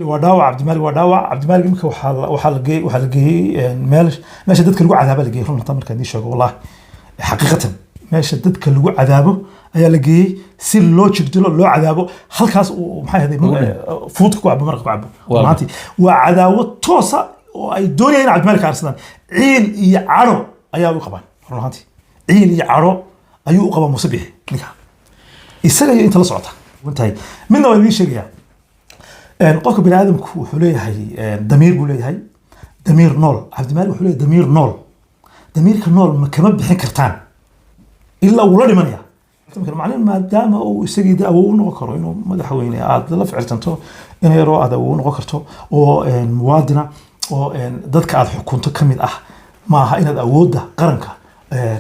وداوع عبد المالك إمك وحال جي ماشي دتك لجوا عذابه لجي رون تمر كان يشوق والله حقيقة ماشي دتك لجوا عذابه أي لجي سير لو شدله لو عذابه خلكاس ومحي هذي فوتك وعب مرق وعب معناتي وعذابه توصى وأي دنيا عبد المالك أرسلان عيل يعرو أيها وقبان رونتي عيل يعرو أيها وقبان مصبيح نكها السنة أنت لا صعدها وانتهي من نوع ذي شيء قفك بني آدم وحوليه هاي ضمير بوليه هاي ضمير نول عبد المالك وحوليه ضمير نول ضمير كنول ما كمان بحين كرتان إلا ولد منيا معناه ما دام أو يسجد أو نغكره إنه ما دحويني عاد لا فعلتنته إنه يروح هذا ونغكرته أو موادنا أو ضدك عاد حكومته كمية ما إن أوده قرنك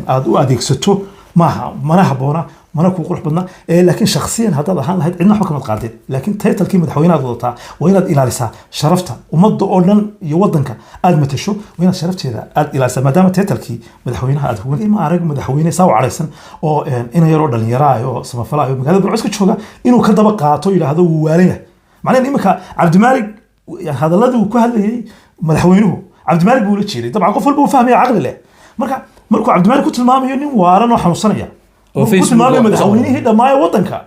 عاد وأديك ستو ما نحبونه ما نكون قرح بدنا لكن شخصيا هذا الحين هاد عندنا حكم القاضي لكن تيت الكلمة حوينا ضدتها وين إلى لسا شرفته ومضى أولاً يوضنك أدمة الشو وين شرفت هذا إلى لسا ما دام تيت الكي مدحوينها هذا هو ما أرجع مدحوينه سوا عريسن أو إنه يرد اليراي أو سما فلا هذا بالعكس كشوجا إنه كذا بقاته إلى هذا وواليه معناه إنك عبد المالك يعني هذا الذي وكهله مدحوينه عبد المالك بيقول شيء طبعا قفل بو فهم يا عقل له مركو عبد المالك كنت المامي إنه وارن وحنصنيا وكنت المامي مدحوينه هذا ما يوضنك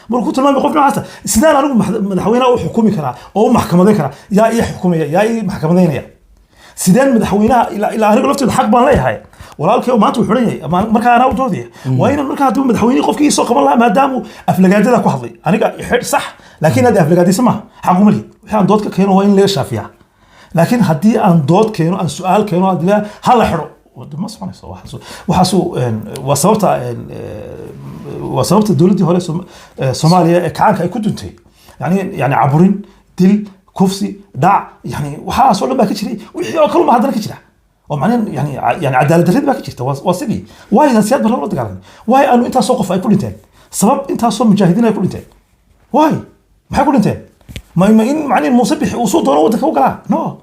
مركوت المامي قفنا عسى سنان أنا مدحوينه أو حكومي كنا أو محكمة ذكرى يا إيه حكومية يا إيه محكمة ذينية سنان مدحوينه إلى أرجع لفت الحق بان ليه هاي ولا الكيو ما تحرني مركا أنا وجودي وين مركا هذول مدحوينه قف كي سوق الله ما داموا أفلقات ذاك وحظي أنا صح لكن هذا أفلقات اسمها حكومة لي وحين دوتك كانوا وين ليش شافيها لكن هدي أن دوت كانوا أن سؤال كانوا هدي هلا حرو ما سمعني صح وحسوا وصوت الدولة دي هو الصومالية كعانك أي كدنتي يعني عبورين دل كفسي دع يعني وحاسوا لما كشري وكل ما هذا كشري ومعناه يعني عدالة الرد ما كشري واسقي واي نسيات برا تقالني واي أنو أنت سوق في كل إنتين سبب أنت سوق مجاهدين كل إنتين واي ما كل إنتين ما إن معناه المصبح وصول دونه وتكوكلا نو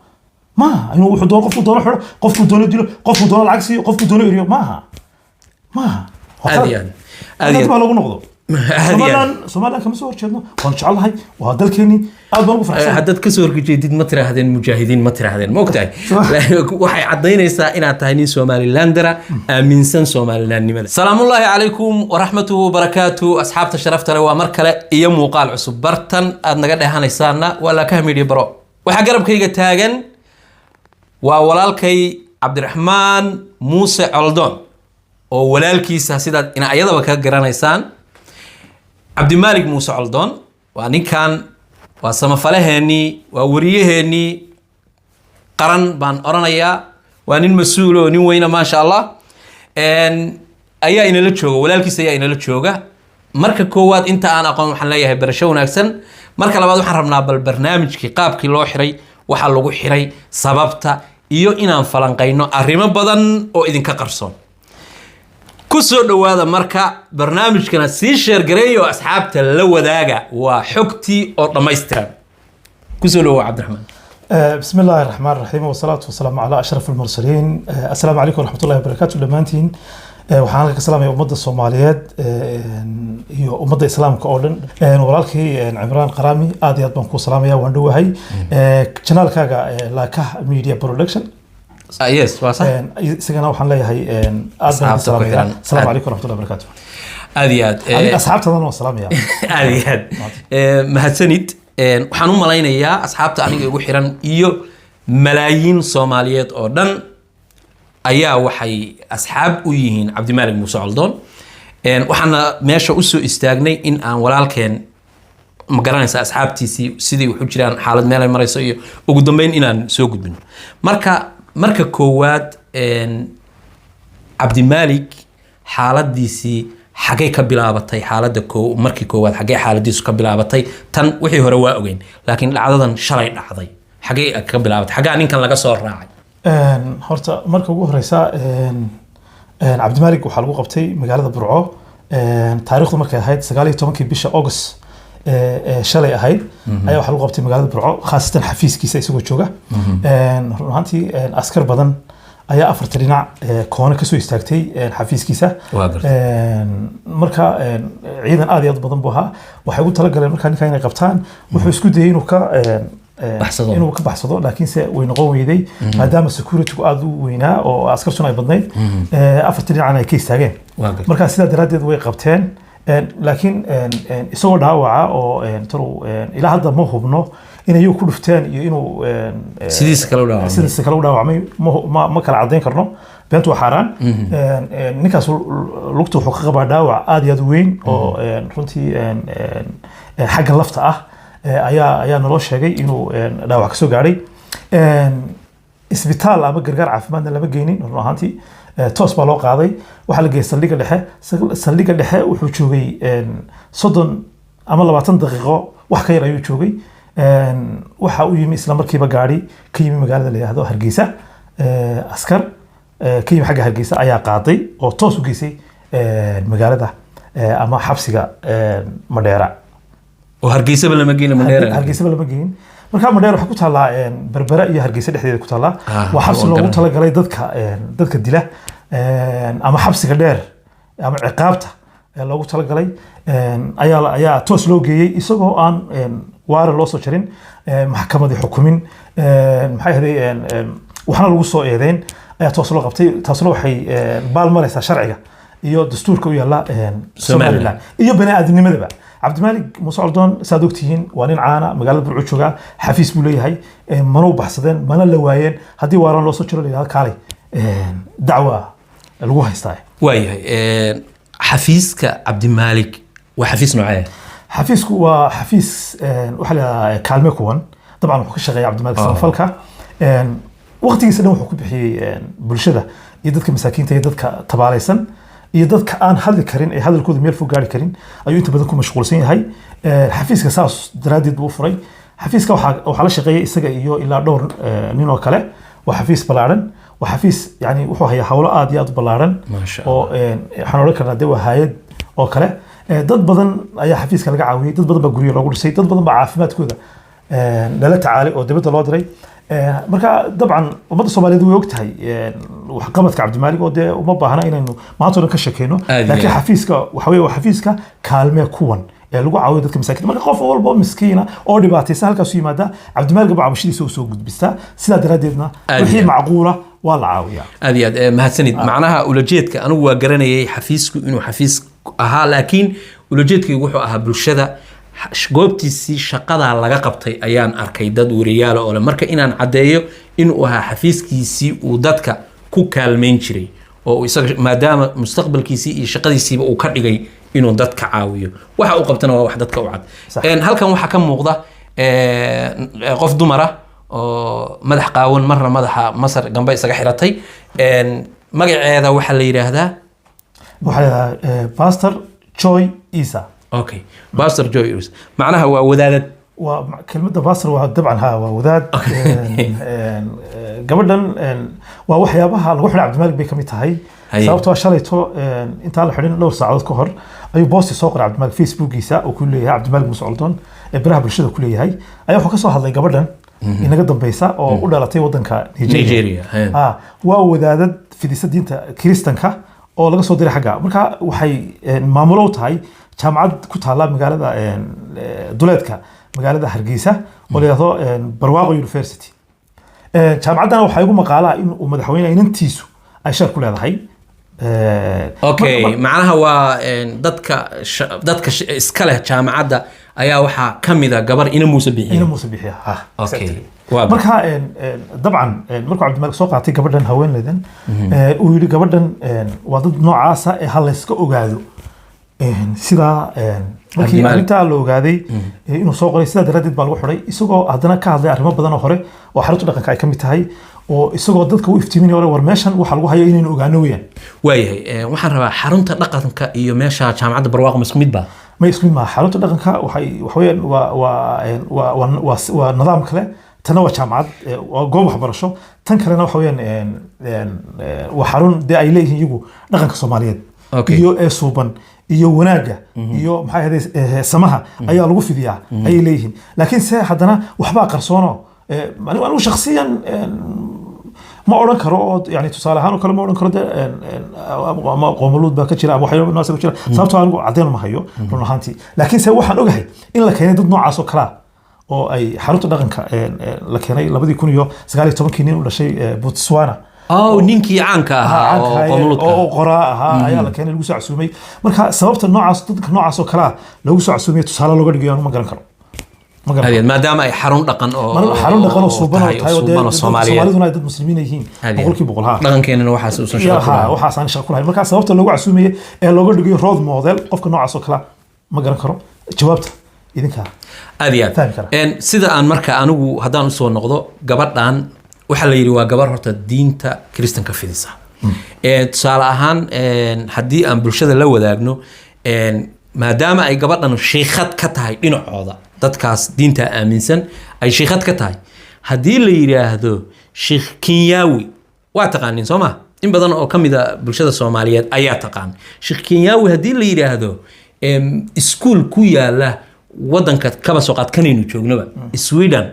ما إنه واحد دور قفوا دور حر قفوا دور ديلو قفوا دور العكسي قفوا دور يريو ما أديان ما لو نقضوا سومالا كم صور شدنا وإن الله هاي وهذا الكيني أبغى فرح هذا كسور جديد ما ترى هذين مجاهدين ما ترى هذين موقتاي وحي عضينا إن تهني سومالي لاندرا من سن سومالي لاندمل سلام الله عليكم ورحمته وبركاته أصحاب تشرفت لو مركلة يوم وقال عصب برتن أدنى هنا يسارنا ولا كهمي برو وحجرب كي جتاجن وولالكي عبد الرحمن موسى علدون وولالكيس هسيدا إن أيضا وكا جرانيسان عبد المالك موسى علدون وأني كان وسمفلهني ووريهني قرن بان أرنايا وأني المسؤول وني وين ما شاء الله إن أيها إن لتشوجا ولالكيس أيها إن لتشوجا مركب كواد أنت أنا أقوم حنلاقيها برشون أحسن مركب لبعض حرمنا بالبرنامج كي قاب كي لو حري وحال لو حري سببته iyo inaan falanqeyno arrimo badan oo idinka qarsoon ku soo dhawaada marka barnaamijkana si share gareeyo asxaabta la wadaaga waa xogtii oo dhameystiran ku soo dhawaada Cabdiraxmaan بسم الله الرحمن الرحيم والصلاة والسلام على أشرف المرسلين السلام عليكم ورحمة الله وبركاته لمانتين وحنا كسلام يا أمة الصوماليات هي أمة الإسلام كأولن ولكن عمران قرامي آديات بنكو سلام يا وندو هاي channel كاجا لاكه ميديا برودكشن يس واصح سجنا وحنا لي هاي السلام عليكم ورحمة الله وبركاته آديات أصحاب تظن والسلام يا آديات مهتسند waxaan u malaynayaa asxaabta aniga ugu xiran iyo malaayiin Soomaaliyeed oo dhan ayaa waxay asxaab u yihiin Cabdi Maalik Muuse Caldoon waxaana meesha u soo istaagnay in aan walaalkeen ma garanaysa asxaabtiisii sidii wuxuu jiraan xaalad meel ay marayso iyo ugu dambeyn inaan soo gudbino marka koowaad Cabdi Maalik xaaladiisii xagee ka bilaabatay xaaladda markii koowaad xagee xaaladiisu ka bilaabatay tan wixii hore waa ogeyn laakiin dhacdadan shalay dhacday xagee ka bilaabatay xagaa ninkan laga soo raacay horta marka ugu horeysa Cabdi Maalik waxa lagu qabtay magaalada Burco taariikhdu markay ahayd 19 bisha August shalay ahayd ayaa waxa lagu qabtay magaalada Burco khaasatan xafiiskiisa isagoo jooga runtii askar badan ayaa afarta dhinac koona ka soo istaagtay xafiiskiisa marka ciidan aad iyo aad badan buu ahaa waxay ugu tala galeen marka ninka inay qabtaan wuxuu isku dayay inuu ka baxsado. inuu ka baxsado laakiinse way noqon weyday maadaama security-gu aad u weynaa oo askarsuna ay badnayd afartii dhinacna ay ka istaageen Waa gartay. markaa sidaa daraaddeed way qabteen laakiin isagoo dhaawaca oo taru ilaa hadda ma hubno inay ku dhufteen iyo inuu sidiisa kale u dhaawacmay. sidiisa kale u dhaawacmay ma kala caddayn karno beentu waa xaaraan ninkaas lugta wuxuu ka qabaa dhaawac aad iyo aad u weyn oo runtii xagga lafta ah ayaa naloo sheegay inuu dhaawac ka soo gaadhay isbitaal ama gargaar caafimaadna lama geynin run ahaantii toos baa loo qaaday waxaa la geeyay saldhigga dhexe saldhigga dhexe wuxuu joogay 30 ama 20 daqiiqo wax ka yar ayuu joogay waxa uu yimi isla markiiba gaari ka yimi magaalada la yiraahdo Hargeysa askar ka yimi xagga Hargeysa ayaa qaaday oo toos u geysay magaalada ama xabsiga Madheera oo Hargeysa lama geeynin Madheera. Hargeysa lama geeynin marka Madheera waxa ku taala Berbera iyo Hargeysa dhexdeeda ku taala waa xabsi loogu talagalay dadka dila ama xabsiga dheer ama ciqaabta loogu talagalay ayaa toos loo geeyay isagoo aan waara loo soo jarin maxkamadii xukumin maxay ahayd waxna lagu soo eedeyn ayaa toos loo qabtay taasna waxay baalmaraysaa sharciga iyo dastuurka u yaala Soomaaliland iyo bani'aadamnimadaba Cabdimaalik Muuse Coldoon saad ogtihiin waa nin caana magaalada Burco jooga xafiis buu leeyahay mana u baxsadeen mana la waayeen haddii waaran loo soo jiro leeyahay kaalay dacwa lagu haystaa waayahay xafiiska Cabdimaalik waa xafiis noocee xafiisku waa xafiis waxa la kaalme kuwan dabcan wuxuu ka shaqeeyaa Cabdimaalik samafalka waqtigiisa dhan wuxuu ku bixiyay bulshada iyo dadka masaakiinta iyo dadka tabaalaysan iyo dadka aan hadli karin ee hadalkooda meel fog gaari karin ayuu inta badan ku mashquulsan yahay xafiiska saas daraaddeed buu furay xafiiska waxaa la shaqeeyay isaga iyo ilaa dhowr nin oo kale waa xafiis ballaaran waa xafiis yani wuxuu hayaa hawlo aad iyo aad u ballaaran oo waxaan odhan karnaa dee waa hay'ad oo kale dad badan ayaa xafiiska laga caawiyay dad badan baa guryo loogu dhisay dad badan baa caafimaadkooda lala tacaalay oo dibadda loo diray marka dabcan ummadda Soomaaliyeed way ogtahay waxqabadka Cabdimaalik oo dee uma baahna inaynu maanta oo dhan ka sheekeyno laakiin xafiiska waxa weeye waa xafiiska kaalme kuwan ee lagu caawiyo dadka masaakiinta marka qof walba oo miskiina oo dhibaataysan halkaas u yimaada Cabdimaalik baa cabashadiisa soo gudbistaa sidaa daraaddeedna wixii macquula waa la caawiyaa aad iyo aad mahadsanid macnaha ulajeedka anigu waa garanayay xafiisku inuu xafiis ahaa laakiin ulajeedkaygu wuxuu ahaa bulshada goobtiisii shaqada laga qabtay ayaan arkay dad wariyaal oo marka inaan cadeeyo inuu ahaa xafiiskiisii uu dadka ku kaalmeyn jiray oo isaga maadaama mustaqbalkiisii iyo shaqadiisiiba uu ka dhigay inuu dadka caawiyo waxa uu qabtana waa wax dadka u cad halkan waxa ka muuqda qof dumar ah oo madax qaawan marna madaxa masar gamba isaga xiratay magaceeda waxa la yiraahdaa Pastor Joy Isa okay Pastor Joy Isa macnaha waa wadaadad كلمة باصر وطبعا ها وذات قبل وحيابها الوحدة عبد الملك بكميتها هي sababtoo shalayto inta la xidhin dhowr saacadood ka hor ayuu boosti soo qoray Cabdimaalik Facebookiisa oo ku leeyahay Cabdimaalik Muuse Coldoon ee baraha bulshada ku leeyahay ayaa wuxuu ka soo hadlay gabadhan inaga dambaysa oo u dhalatay wadanka Nigeria waa wadaadad fidisa diinta Kiristanka oo laga soo diray xagga marka waxay maamulo u tahay jaamacad ku taala magaalada duleedka magaalada Hargeysa oo leeyahay Barwaaqo University jaamacadana waxay ugu maqaalaa in uu madaxweynaha inantiisu ay shar ku leedahay okay macnaha waa dadka iska leh jaamacadda ayaa waxa kamid ah gabar ina Muuse bixiya okay marka dabcan markuu Cabdimaalik soo qaatay gabadhan haweeneydan uu yiri gabadhan waa dad noocaas ah ee hal iska ogaado sida markii arinta la ogaaday inuu soo qoray sida daradeed baa lagu xiray isagoo haddana ka hadlay arrimo badan oo hore oo xarunta dhaqanka ay kamid tahay oo isagoo dadka u iftiiminay war meeshan waxa lagu hayo inaynu ogaano weeyaan waayahay waxaan rabaa xarunta dhaqanka iyo meesha jaamacadda Barwaaqo ma isku mid ba ma isku mid ma xarunta dhaqanka waxay waa nidaam kale tana waa jaamacad waa goob waxbarasho tan kalena waxa weeyaan waa xarun dee ay leeyihiin iyagu dhaqanka Soomaaliyeed iyo ee suuban iyo wanaaga iyo maxay ahayd samaha ayaa lagu fidiyaa ay leeyihiin laakiin se haddana waxba qarsoono anigu shakhsiyan ma oran karo oo yani tusaale ahaan kale ma oran karo ama qoomuluud baa ka jira ama waxyaabo noocaas ka jira sababtoo anigu cadeen ma hayo run ahaantii laakiin se waxaan ogahay in la keenay dad noocaas oo kala oo ay xarunta dhaqanka la keenay 2019 nin u dhashay Botswana ninkii caanka ahaa oo qomoludka oo qoraa ahaa ayaa la keenay lagu soo casuumay marka sababta noocaas dadka noocaas oo kala lagu soo casuumay tusaale looga dhigayo ma garan karo maadaama ay xarun dhaqan oo suuban oo tahay oo Soomaaliduna ay dad muslimiin yihiin boqolkiiba boqol dhaqankeenana waxaas uu soo shaqo waxaas aan shaqo lahayn marka sababta loogu casuumay ee looga dhigayo role model qofka noocaas oo kala ma garan karo jawaabta idinka aad iyo aad sida aan marka anigu haddaan usoo noqdo gabadhan waxaa la yidhi waa gabar horta diinta kiristanka fidisa tusaale ahaan haddii aan bulshada la wadaagno maadaama ay gabadhan shiikhad ka tahay dhinacooda dadkaas diinta aaminsan ay shiikhad ka tahay haddii la yidhaahdo sheekh Kinyawi waa taqaanin soo ma in badan oo ka mid ah bulshada Soomaaliyeed ayaa taqaan sheekh Kinyawi haddii la yidhaahdo iskuul ku yaala wadanka kaba soo qaad kanaynu joognaba Sweden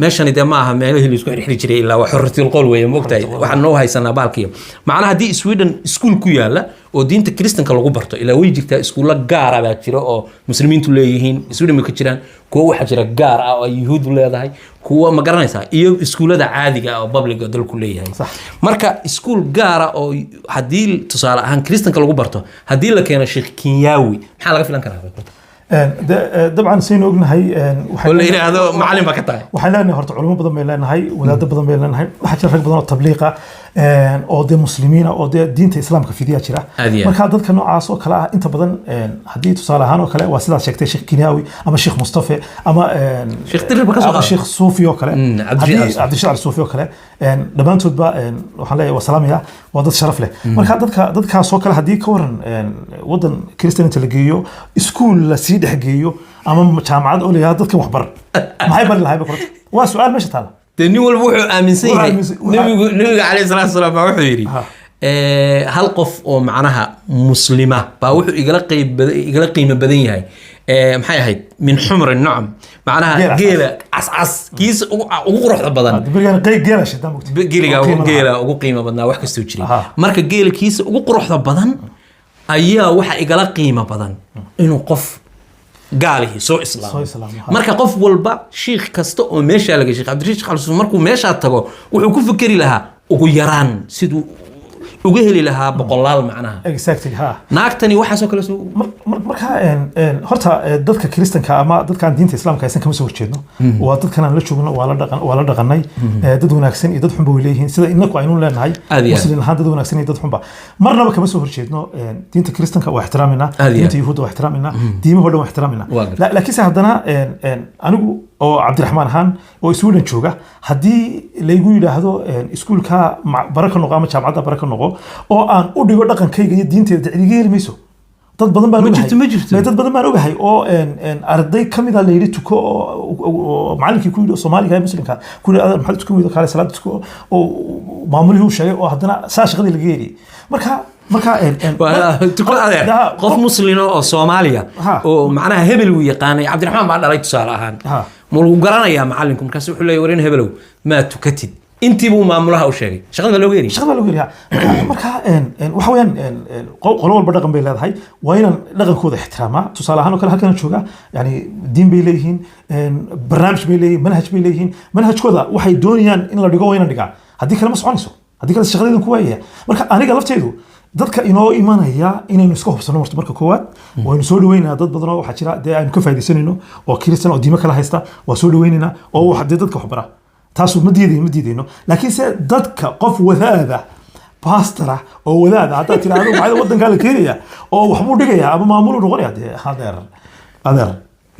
meeshani de maaha meelaha la isku xirxiri jiray ilaa wax xorriyadul qowl weeye moogtahay waxaan noo haysanaa baalkiyo macnaha haddii Sweden iskuul ku yaala oo diinta kiristanka lagu barto ilaa way jirtaa iskuulla gaar ah baa jira oo muslimiintu leeyihiin Sweden ma ka jiraan kuwa waxa jira gaar ah oo yuhuudu leedahay kuwa ma garanaysaa iyo iskuullada caadiga ah oo public dalku leeyahay marka iskuul gaar ah oo haddii tusaale ahaan kiristanka lagu barto haddii la keeno Sheekh Kinyawi maxaa laga filan karaa dabcan saynu ognahay wala yiraahdo macallin ba ka tahay waxaan leenahay horta culimo badan bay leenahay wadaado badan bay leenahay waxa jira rag badan oo tabliiqa oo de muslimiina oo de diinta islaamka fidiya jira marka dadka noocaas oo kala ah inta badan hadii tusaale ahaan oo kale waa sidaas sheegtay Sheekh Kinyawi ama Sheekh Mustafa ama Sheekh Tirba ka soo qaad Sheekh Sufi oo kale Abdi Sufi oo kale dhamaantood ba waxaan leeyahay waa salaamaya waa dad sharaf leh marka dadkaas oo kale hadii ka waran wadan Kristiyaanka la geeyo iskuul la sii dhexgeeyo ama jaamacad oo leeyahay dadka waxbar maxay bari lahayd bakrad waa su'aal meesha taala nin walba wuxuu aaminsan yahay nabiga kaleey salaatu salaam wuxuu yiri hal qof oo macnaha muslima baa wuxuu igala qiimo badan yahay maxay ahayd min xumr an-na'am macnaha geela cas kiis ugu quruxda badan geela shidaan mugti geela ugu qiimo badnaa wax kastoo jiray marka geela kiis ugu quruxda badan ayaa waxa igala qiimo badan inuu qof gaalihi soo islaam marka qof walba sheekh kasta oo meesha laga sheekh Cabdirashiid Khalsuun markuu meesha tago wuxuu ku fikiri lahaa ugu yaraan siduu uga heli lahaa boqolaal macnaha exactly naagtani waxa soo kala soo marka horta dadka Kristanka ama dadka diinta islaamka aysan kama soo horjeedno waa dadkan aan la joogno waa la dhaqanay dad wanaagsan iyo dad xun bay leeyihiin sida inaku aynu leenahay muslimin ahaan dad wanaagsan iyo dad xun ba marnaba kama soo horjeedno diinta Kristanka waa ixtiraamina diinta yuhuudda waa ixtiraamina diimahooda waa ixtiraamina laakiin haddana anigu oo Cabdiraxmaan ahaan oo Sweden jooga hadii laygu yiraahdo iskuulka baraka noqo ama jaamacadda baraka noqo oo aan u dhigo dhaqankayga iyo diinteeda dicdiga helmayso dad badan baan ogahay dad badan baan ogahay oo arday kamid ah la yiri tuko oo macallinkii ku yiri Soomaaliga ee muslimka ku yiri maxay tuko mid kale salaad tuko oo maamulihii uu sheegay oo haddana saa shaqadii laga yeeri marka qof muslim oo Soomaaliya oo macnaha hebel uu yaqaanay Cabdiraxmaan baa dhalay tusaale ahaan ma lagu garanayaa macallinku markaas wuxuu leeyahay warin hebelow ma tukatid intii buu maamulaha u sheegay shaqada loo geeyay marka waxa weeyaan qolo walba dhaqan bay leedahay waa inaan dhaqankooda ixtiraamaa tusaale ahaan oo kale halkan jooga yani diin bay leeyihiin barnaamij bay leeyihiin manhaj bay leeyihiin manhajkooda waxay doonayaan in la dhigo waa inaan dhigaa haddii kale ma soconayso haddii kale shaqadeedan ku waayaya marka aniga lafteedu dadka inoo imanaya inaynu iska hubsano marka koowaad waynu soo dhaweynaa dad badan oo waxa jira de aynu ka faa'iideysanayno oo Kristaan oo diimo kala haysta waa soo dhaweynaa oo waxa dadka wax bara taas ma diidayno laakiin se dadka qof wadaada pastor oo wadaada hadda tiraahdo maxay wadanka la keenaya oo wax buu dhigaya ama maamul u noqonaya adeer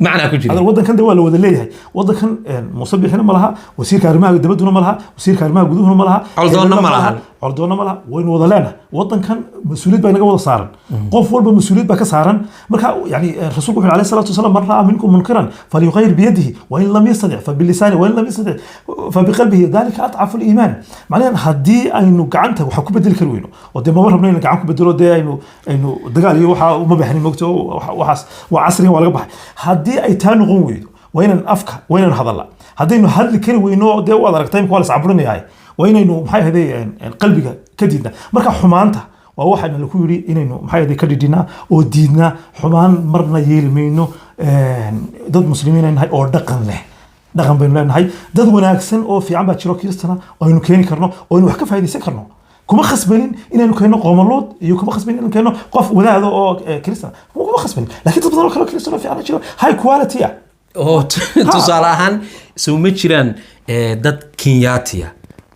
macna ku jira هذا الوطن كان دول ولا ليه وطن كان مصبحنا ملها وسير كارمها دبدنا ملها وسير كارمها جذوبنا ملها عرضنا ملها وين وضلنا وطن كان مسؤولية بينك وضع صارن قف والب مسؤولية بك صارن مركا يعني الرسول عليه الصلاة والسلام من رأى منكم منكرا فليغير بيده وإن لم يستطع فباللسان وإن لم يستطع فبقلبه ذلك أضعف الإيمان معناه هدي إنه قعنته وحكوا بدل كروينه ودي ما مرة بنين قعنكم بدلوا ده إنه دقال يوحى وما بيحني مقته وعصري ولا قبح هدي أي تانو قويد وين أفكار وين هذا هدي إنه هذا كروينه ده وضع ركتين كوالس عبرني هاي وين إنه محي هذي قلبك كديدنا مركا حمانته waa waxaana lagu yiri inaynu maxay ka dhidhinaa oo diidnaa xumaan marna yeeli mayno dad muslimiin ay nahay oo dhaqan leh dhaqan baynu leenahay dad wanaagsan oo fiican baa jiro kiristana oo aynu keeni karno oo aynu wax ka faa'iideysan karno kuma khasbanin inaynu keeno qoomalood iyo kuma khasbanin inaynu keeno qof wadaado oo kiristana kuma khasbanin laakiin dad badan oo kale kiristana fiican jiro high quality oo tusaale ahaan soo ma jiraan dad Kenyaatiya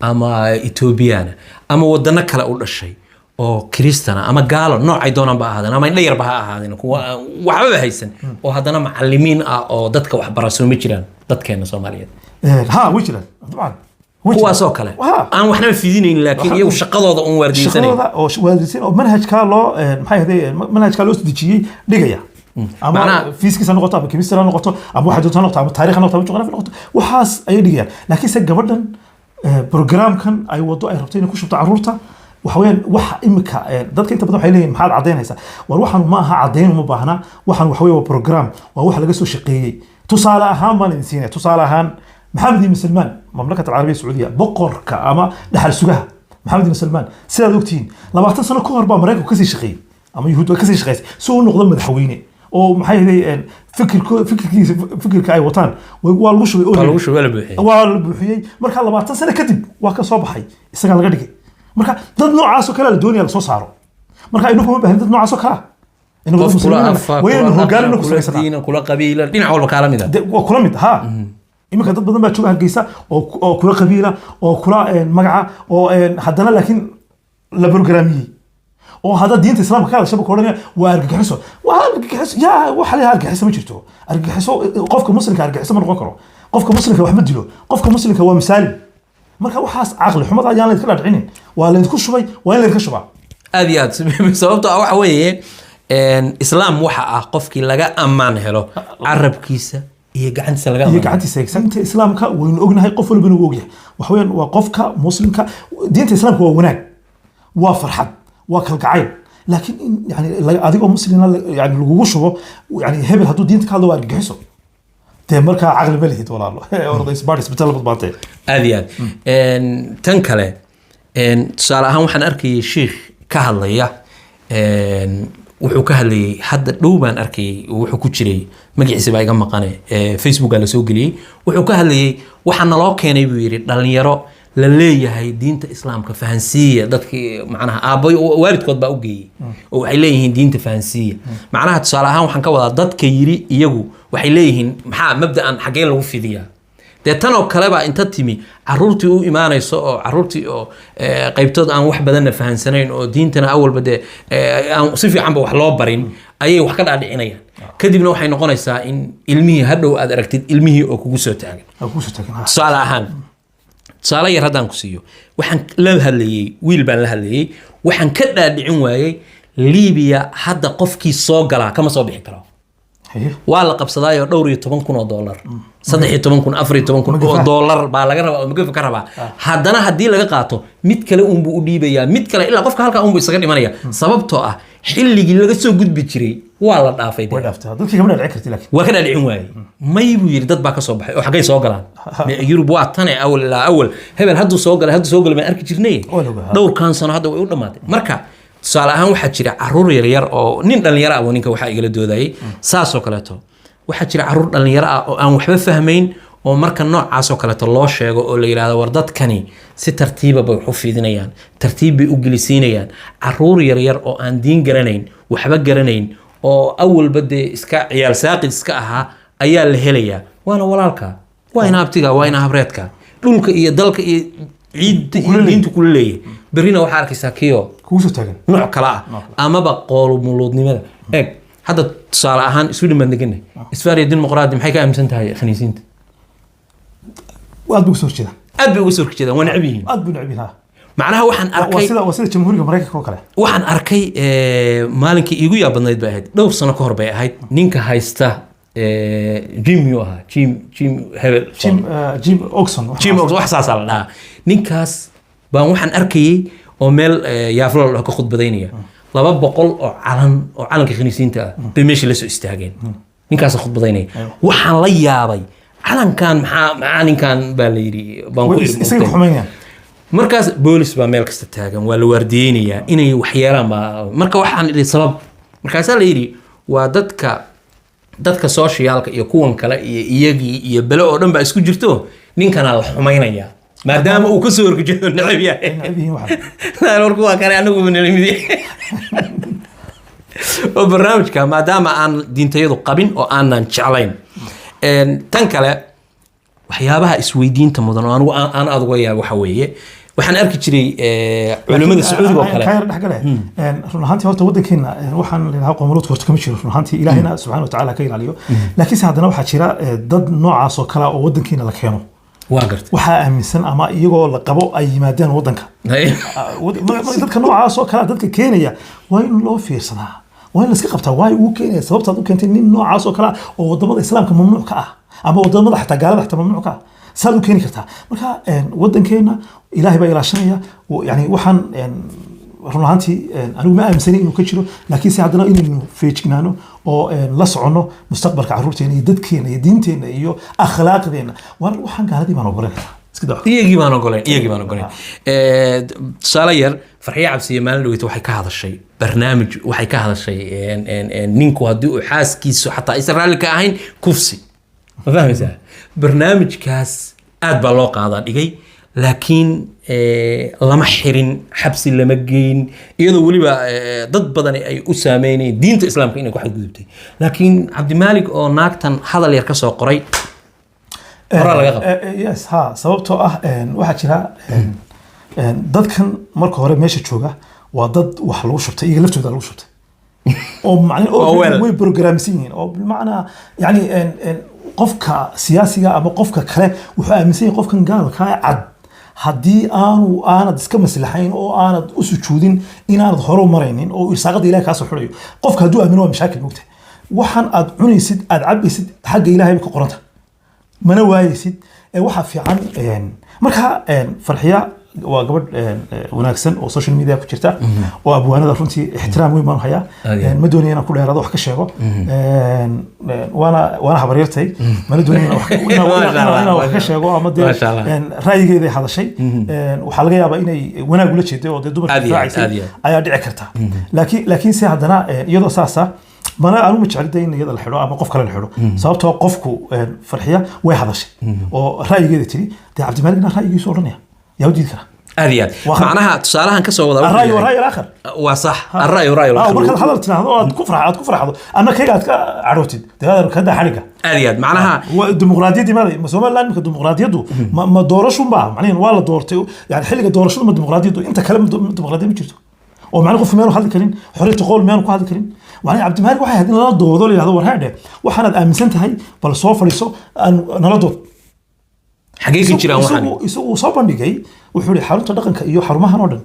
ama Ethiopiana ama wadano kale u dhashay oo kiristana ama gaalo noocay doonaan ba ahaadeen ama indhayar ba ha ahaadeen kuwa waxba haysan oo haddana macallimiin ah oo dadka wax barasoo ma jiraan dadkeena Soomaaliyeed ha way jiraan dabcan kuwaasoo kale aan waxna fidinayn laakiin iyagu shaqadooda un waardiisanay oo waardiisan oo manhajka loo maxay ahayd manhajka loo dejiyay dhigaya ama fiiskiisa noqoto ama chemistry noqoto ama waxa doonta noqoto ama taariikh noqoto ama juqraafi noqoto waxaas ay dhigayaan laakiin se gabadhan programkan ay wado ay rabtay inay ku shubto caruurta waxa weeyaan waxa imika dadka inta badan waxay leeyihiin maxaad cadeynaysaa war waxan ma aha cadeyn uma baahna waxan waxa weeye waa program waa wax laga soo shaqeeyay tusaale ahaan baan idin siinay tusaale ahaan محمد بن سلمان المملكة العربية السعودية بقر كأما دحل سجها محمد بن سلمان سيد دكتين لما تصل كهر بأمريكا وكسي شقي أما يهود وكسي شقي سو نقدم مدحوينه أو محي هذي فكر كأي وطن والوش والوش والبحيي مركا لما تصل كتب وكصباحي استقال غدك مركا ضد نوع عاسو كلا الدنيا اللي صاروا مركا إنكم بهن ضد نوع عاسو كلا إنه وين هو قال إنه كل قبيلة دين عول بكلام ده وكل مد ها imika dad badan baa jooga Hargeysa oo kula qabiila oo kula magaca oo hadana laakiin la programiyay oo hada diinta islaamka kala shabaka oranaya waa argagixiso ya waxa la argagixiso ma jirto argagixiso qofka muslimka argagixiso ma noqon karo qofka muslimka wax ma dilo qofka muslimka waa misaal marka waxaas aqli xumada ayaan la iska dhacinin waa la isku shubay waa in la iska shubaa aad iyo aad sababtoo ah waxa weeye islaam waxa ah qofkii laga amaan helo carabkiisa iyo gacantiisa laga iyo gacantiisa eegsanka islaamka waynu ognahay qof walba inuu ogyahay wax weyn waa qofka muslimka diinta islaamka waa wanaag waa farxad waa kalgacayl laakiin yani adigoo muslina yani lagu shubo yani hebel haduu diinta ka hadlo waa argagixiso te marka aqli ma lihid walaalo orday isbaar isbitaal badbaatay aad iyo aad tan kale tusaale ahaan waxaan arkayay sheekh ka hadlaya wuxuu ka hadlayay hadda dhow baan arkayay wuxuu ku jiray magaciisa baa iga maqane Facebook la soo galiyay wuxuu ka hadlayay waxa naloo keenay buu yiri dhalinyaro la leeyahay diinta islaamka fahansiya dadkii macnaha aabay waalidkood baa u geeyay oo waxay leeyihiin diinta fahansiya macnaha tusaale ahaan waxaan ka wadaa dadka yiri iyagu waxay leeyihiin maxaa mabda'an xagee lagu fidiyaa tan oo kale baa inta timi caruurtii u imaanayso oo caruurtii oo qaybtood aan wax badan fahansanayn oo diintana awalba aan si fiican ba wax loo barin ayay wax ka dhaadhicinayaan kadibna waxay noqonaysaa in ilmihii hadhow aad aragtid ilmihii oo kugu soo taagan tusaale ahaan tusaale yar haddaan ku siiyo waxaan la hadlayay wiil baan la hadlayay waxaan ka dhaadhicin waayey Liibiya hadda qofkii soo galaa kama soo bixi karo waa la qabsadaayo dhowr iyo $10,000 $13,000 $14,000 dollar baa laga rabaa oo magafa ka rabaa haddana haddii laga qaato mid kale uun buu u dhiibayaa mid kale ilaa qofka halka uun buu isaga dhimanaya sababtoo ah xilligii laga soo gudbi jiray waa la dhaafay dadkii gabadha dhicin kartay laakiin waa ka dhaadhicin waayay may buu yiri dad baa ka soo baxay oo xagay soo galaan Yurub waa tan awal ilaa awal hebel hadduu soo galay baan arki jirnay dhowr kan sano hadda way u dhamaatay marka tusaale ahaan waxaa jira caruur yaryar oo nin dhalinyaro ah oo ninka waxaa igala doodayay saasoo kaleeto waxaa jira caruur dhalinyaro ah oo aan waxba fahmayn oo marka noocaasoo kaleeto loo sheego oo la yiraahdo war dadkani si tartiiba bay wax u fiidinayaan tartiib bay u gelisiinayaan caruur yaryar oo aan diin garanayn waxba garanayn oo awalba dee iska ciyaal saaqid iska ahaa ayaa la helayaa waana walaalka waa ina abtiga waa ina habreedka dhulka iyo dalka iyo ciidda iyo diinta kula leeyahay berrina waxaa arkaysaa kiyo kugu soo taagan nooc kala ah amaba qoolmuluudnimada eeg hadda tusaale ahaan Sweden baan deganay isfaariya dimuqraadi maxay ka aaminsan tahay khaniisiinta aad buu soo jeedaa aad buu soo jeedaa waan nacibihiin aad buu nacibihaa macnaha waxaan arkay wasida jamhuuriga Mareykanka oo kale waxaan arkay maalinkii iigu yaabadnayd bay ahayd dhowr sano ka hor bay ahayd ninka haysta Jim Oxon wax saas la dhahaa ninkaas baan waxaan arkayay oo meel yaaflo ka khudbadaynaya 200 oo calanka khaniisiinta ah bay meeshii la soo istaageen ninkaas khudbadaynaya waxaan la yaabay calankan maxaa ninkan baa la yiri baan ku isaga xumeeyaan markaas boolis baa meel kasta taagan waa la waardiyeynayaa inay waxyeelaan baa marka waxaan idhi sabab markaasaa la yidhi waa dadka socialka iyo kuwan kale iyo iyagii iyo bele oo dhan baa isku jirto ninkana la xumaynayaa maadaama uu kasoo horjeedo necab yahay warku waa kale anagu nalmidi oo barnaamijka maadaama aan diintayadu qabin oo aanan jeclayn tan kale waxyaabaha isweydiinta mudan oo anigu aan aad uga yaab waxa weeye waxaan arki jiray culimada sacuudiga oo kale khayr dhaxgale run ahaantii horta wadankeena waxaan leeyahay qowmuluudka horta kama jiro run ahaantii ilaahina subxaanahu wa tacaala ka ilaaliyo laakiin se haddana waxaa jira dad noocaas oo kale oo wadankeena la keeno waa gartay waxaa aaminsan ama iyagoo la qabo ay yimaadeen wadanka dadka noocaas oo kale dadka keenaya waa in loo fiirsadaa waa in la iska qabtaa waay uu keenaya sababtaad u keentay nin noocaas oo kale oo wadamada islaamka mamnuuc ka ah ama wadamada xataa gaalada xataa mamnuuc ka ah saad u keeni kartaa marka wadankeena ilaahay baa ilaashanaya yani waxaan run ahaantii anigu ma aaminsanay inuu ka jiro laakiin se haddana inaynu feejignaano oo la soconno mustaqbalka carruurteena iyo dadkeena iyo diinteena iyo akhlaaqdeena waxaan gaaladii baan ogolanaya iyagii baan ogolayn tusaale yar farxiye cabsiye maalin dhaweyta waxay ka hadashay barnaamij waxay ka hadashay ninku haddii uu xaaskiisu xataa aysan raalli ka ahayn kufsi ma fahmaysaa barnaamijkaas aad baa loo qaadaa dhigay laakiin lama xirin xabsi lama geyn iyadoo weliba dad badan ay u saameynayeen diinta islaamka inay ku xadgudubtay laakiin cabdimaalig oo naagtan hadal yar ka soo qoray horaa laga qabo yes ha sababtoo ah waxaa jira dadkan marka hore meesha jooga waa dad wax lagu shubtay iyaga laftooda lagu shubtay oo macnaheedu way programsan yihiin oo bimacnaa yani qofka siyaasiga ama qofka kale wuxuu aaminsan yahay qofkan gaalka cad haddii aanad iska maslaxayn oo aanad u sujuudin inaanad hore maraynin oo irsaaqada ilahay kaasoo xurayo qofka hadduu aamino waa mashaakil moogta waxaan aad cunaysid aad cabaysid xagga ilaahay ka qoranta mana waayaysid waxaa fiican marka farxiya waa gabadh wanaagsan oo social media ku jirta oo abwaanada runtii ixtiraam weyn baan hayaa ma doonaya inaan ku dheeraado wax ka sheego waana habaryartay mana doonaya inaan wax ka sheego ama dee ra'yigeeday hadashay waxaa laga yaabaa inay wanaag ula jeeday oo dee dumarka difaacaysay ayaa dhici karta laakiin se haddana iyadoo saasa mana aanu ma jeclida in iyada la xidho ama qof kale la xidho sababtoo qofku farxiya way hadashay oo ra'yigeeda tiri dee cabdimaaligna ra'yigiisu odhanaya yaa u diidi kara aad iyo aad macnaha tusaalahan ka soo wada الرأي والرأي الآخر وصح الرأي والرأي الآخر markaad hadal tiraahdo aad ku farxdo anna kayga aad ka carootid dagaal ka xariga aad iyo aad macnaha dimuqraadiyadda ma Soomaaliland marka dimuqraadiyaddu ma doorasho ba macnaheedu waa la doortay yani xilliga doorashada ma dimuqraadiyaddu inta kale dimuqraadiyad ma jirto oo macnaheedu qof meenu hadli karin xorriyadda qowl meenu ku hadli karin waxaan cabdimaalig waxay hadin la doodo leeyahay war haadhe waxaanad aaminsan tahay bal soo fadhiiso aan nala dood xagee ka jiraan waxaan isagu soo bandhigay wuxuu yiri xarunta dhaqanka iyo xarumahan oo dhan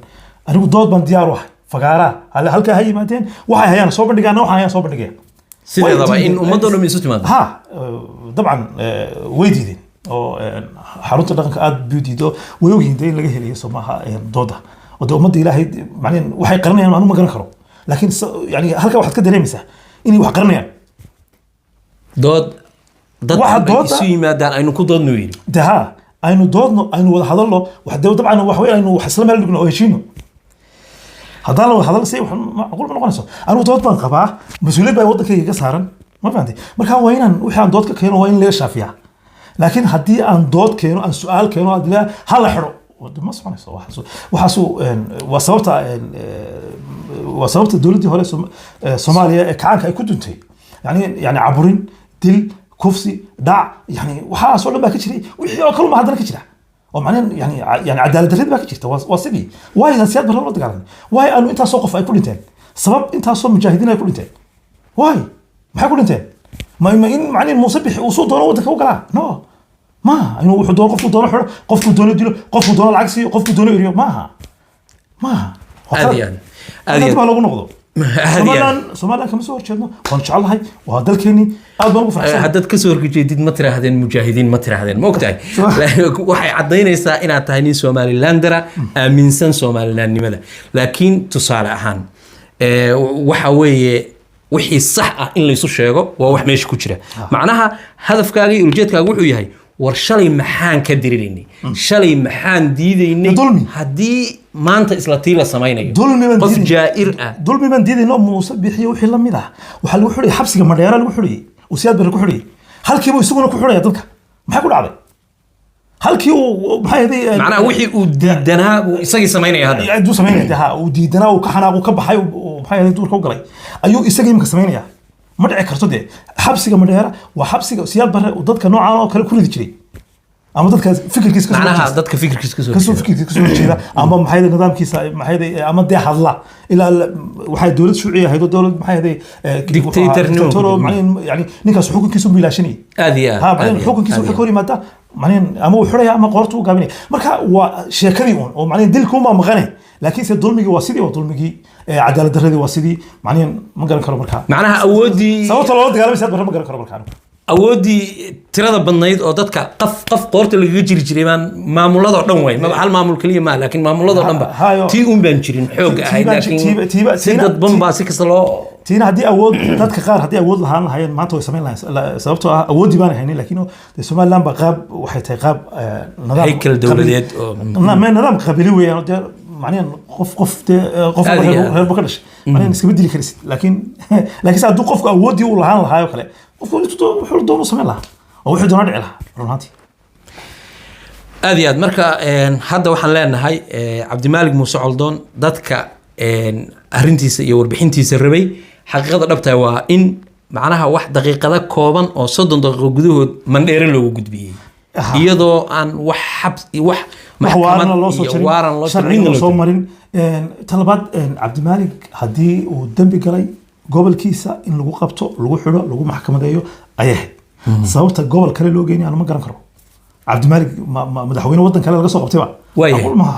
anigu dood baan diyaar u ahay fagaara halka hay yimaadeen waxay hayaan soo bandhigaan waxa hayaan soo bandhigeen sideedaba in ummadda dhan isu timaado ha dabcan way diideen oo xarunta dhaqanka aad buu diido way ogyihiin in laga helayo Soomaha dooda oo ummadda Ilaahay macneen waxay qaranayaan aanu ma garan karo laakiin yani halka waxaad ka dareemaysaa inay wax qaranayaan dood dad isu yimaadaan aynu ku doodno yiri daha aynu doodno aynu wada hadalno wax dabcan wax weyn aynu wax isla meel dhigno oo heshiino haddaan la hadal say wax macquul ma noqonayso anigu dood baan qabaa mas'uuliyad baa wadankayga ka saaran ma fahanti marka waa inaan wixii aan dood ka keeno waa in laga shaafiyaa laakiin haddii aan dood keeno aan su'aal keeno aad ilaa hal la xiro ma soconayso waxaasu waa sababta dowladdii hore Soomaaliya ee kacaanka ay ku duntay yani caburin dil kufsi dhac yani waxaas oo dhan baa ka jiray wixii oo kaluma haddana ka jira oo macnaheedu yani cadaalad darrada baa ka jirta waa sidii waay siyaad barra la dagaalamay waay aanu intaasoo qof ay ku dhinteen sabab intaasoo mujaahidiin ay ku dhinteen waay maxay ku dhinteen ma in macnaheedu Muuse bixi uu soo doono waddanka u galaa no ma inuu wuxuu doono qofku doono xiro qofku doono dilo qofku doono lacag siiyo qofku doono eriyo maaha aad baa lagu noqdo Soomaaliland kama soo horjeedno waan jecelahay waa dalkeeni aad baan ugu faraxsanahay haddaad ka soo horjeedid ma tiraahdeen mujaahidiin ma tiraahdeen ma ogtahay waxay cadaynaysaa inaad tahay nin Somalilandera aaminsan Somalilandnimada laakiin tusaale ahaan waxa weeye wixii sax ah in la isu sheego waa wax meesha ku jira macnaha hadafkaaga iyo ujeedkaaga wuxuu yahay war shalay maxaan ka diriraynay shalay maxaan diidaynay Dulmi. haddii maanta isla tii la samaynayo Dulmi baan qof diidaynay. jaa'ir ah dulmi baan diidayno muuse bixiyo wixii la mid ah waxaa lagu xidhayay xabsiga madheera lagu xidhayay uu siyaad bare ku xidhayay halkiiba isaguna ku xidhaya dadka maxaa ku dhacday halkii uu maxay ahayd macnaha wixii uu diidanaa buu isagii samaynaya hadda aduu samaynaya ha uu diidanaa uu ka xanaaqu ka baxay maxay ahayd duurka u galay ayuu isaga imika samaynaya ma dhici karto dee xabsiga madheera waa xabsiga siyaad bare uu dadka noocaan oo kale ku ridi jiray ama dadka fikirkiisa ka soo macnaha jeesta. dadka fikirkiisa kasoo kasoo jeeda. fikirkiisa kasoo jeeda ama maxay ahayd nidaamkiisa maxay ahayd ama dee hadla ilaa waxay dowlad shuuciya ahayd oo dowlad maxay ahayd Dictator-nimo. yani ninkaas xukunkiisa u bilaashanayay aad iyo aad ha aad macnaheedu iyo xukunkiisa aad wuxuu iyo ka hor yimaada macnaheedu ama uu xidhaya ama qoorta u gaabinaya marka waa sheekadii uun oo macnaheedu dilku uma maqane laakiin se dulmigii waa sidii oo dulmigii cadaalad darradii waa sidii macnaheedu ma garan karo markaa macnaha awoodii sababta loola dagaalamay siyaad barre ma garan karo markaa awoodii tirada badnayd oo dadka qaf qoorta lagaga jiri jiray baan maamuladoo dhan way maba hal maamul kaliya ma laakiin maamuladoo dhan ba hayo. tii un baan jirin xoog ahayd laakiin si dadban baa si kasta loo tiina haddii awood dadka qaar haddii awood lahaan lahaayeen maanta way samayn lahayn sababtoo ah awoodii baan haynin laakiin dee somaliland baa qaab waxay tahay qaab nidaam haykal dowladeed oo nidaam qabili weeyaan dee macnaheedu qof dee qof Aad iyo aad. reerba ka dhashay macnaheedu iskama dili karaysid laakiin laakiin se hadduu qofku awoodii uu lahaan lahaayoo kale qofku wuxuu doonu samayn lahaa oo wuxuu doona dhici lahaa run ahaantii aad iyo aad marka hadda waxaan leenahay cabdimaalig muuse coldoon dadka arrintiisa iyo warbixintiisa rabay xaqiiqada dhabta waa in macnaha wax daqiiqada kooban oo 30 daqiiqo gudahood mandheere loogu gudbiyey Aha. iyadoo aan wax xabs wax waarana loo soo iyo waaran loo jarin sharciga soo marin talabaad cabdimaalig haddii uu dembi galay gobolkiisa in lagu qabto lagu xidho lagu maxkamadeeyo ayay ahayd sababta gobol kale loo geynay aan ma garan karo cabdimaalig madaxweyne waddan kale laga soo qabtay ba